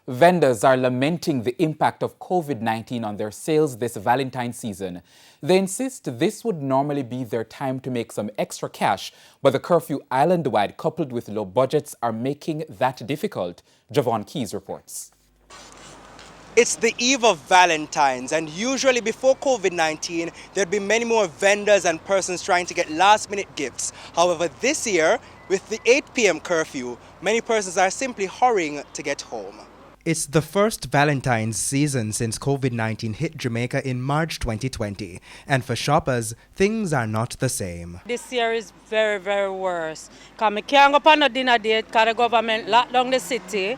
Vendors are lamenting the impact of COVID-19 on their sales this Valentine season. They insist this would normally be their time to make some extra cash, but the curfew island-wide coupled with low budgets are making that difficult. Javon Keys reports. It's the eve of Valentine's, and usually before COVID-19, there'd be many more vendors and persons trying to get last-minute gifts. However, this year, with the 8 p.m. curfew, many persons are simply hurrying to get home. It's the first Valentine's season since COVID-19 hit Jamaica in March 2020. And for shoppers, things are not the same. This year is very, very worse. Because I can't go on a dinner date because the government locked down the city.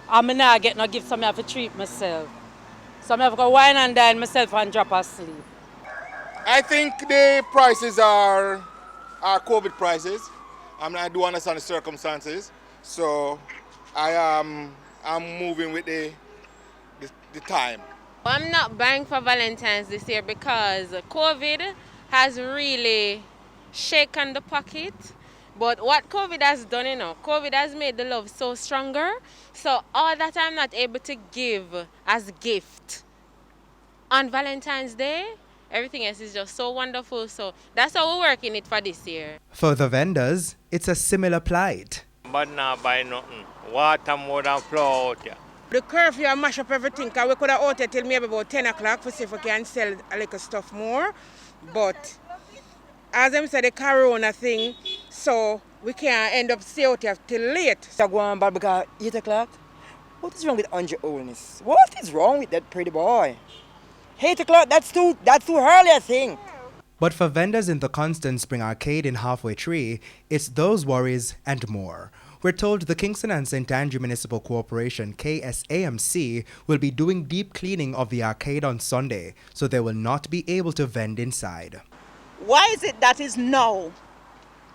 And I not get no gift, so I have to treat myself. So I have to go wine and dine myself and drop asleep. I think the prices are COVID prices. I do understand the circumstances. So I'm moving with the time. I'm not buying for Valentine's this year because COVID has really shaken the pocket. But what COVID has done, COVID has made the love so stronger. So all that I'm not able to give as gift on Valentine's Day, everything else is just so wonderful. So that's how we're working it for this year. For the vendors, it's a similar plight. But not buy nothing. Water more than flour out here. The curfew mash up everything, because we could have out here till maybe about 10 o'clock to see if we can sell a little stuff more. But as I said, the corona thing, so we can't end up stay out here till late. So go on, but because 8 o'clock? What is wrong with Andre Oldness? What is wrong with that pretty boy? 8 o'clock, that's too early, I think. But for vendors in the Constant Spring Arcade in Halfway Tree, it's those worries and more. We're told the Kingston and St. Andrew Municipal Corporation, KSAMC, will be doing deep cleaning of the arcade on Sunday, so they will not be able to vend inside. Why is it that is now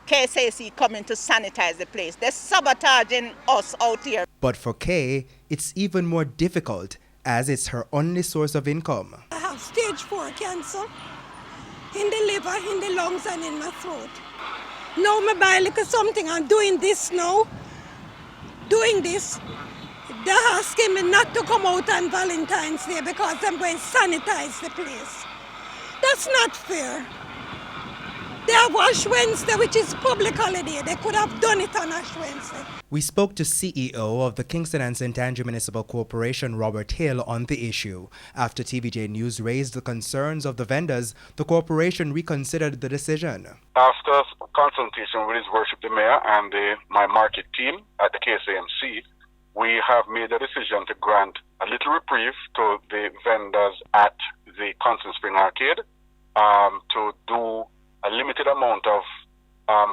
KSAC coming to sanitize the place? They're sabotaging us out here. But for Kay, it's even more difficult as it's her only source of income. I have stage 4 cancer in the liver, in the lungs and in my throat. Now I buy a little something. I'm doing this now. Doing this. They're asking me not to come out on Valentine's Day because I'm going to sanitize the place. That's not fair. They have Ash Wednesday, which is public holiday. They could have done it on Ash Wednesday. We spoke to CEO of the Kingston and St. Andrew Municipal Corporation, Robert Hill, on the issue. After TVJ News raised the concerns of the vendors, the corporation reconsidered the decision. After consultation with His Worship the Mayor and my market team at the KSAMC, we have made a decision to grant a little reprieve to the vendors at the Constant Spring Arcade to do a limited amount of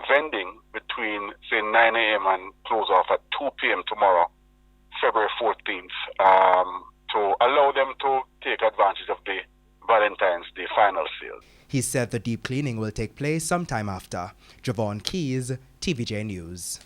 vending between, say, 9 a.m. and close off at 2 p.m. tomorrow, February 14th, to allow them to take advantage of the Valentine's Day final sale. He said the deep cleaning will take place sometime after. Javon Keys, TVJ News.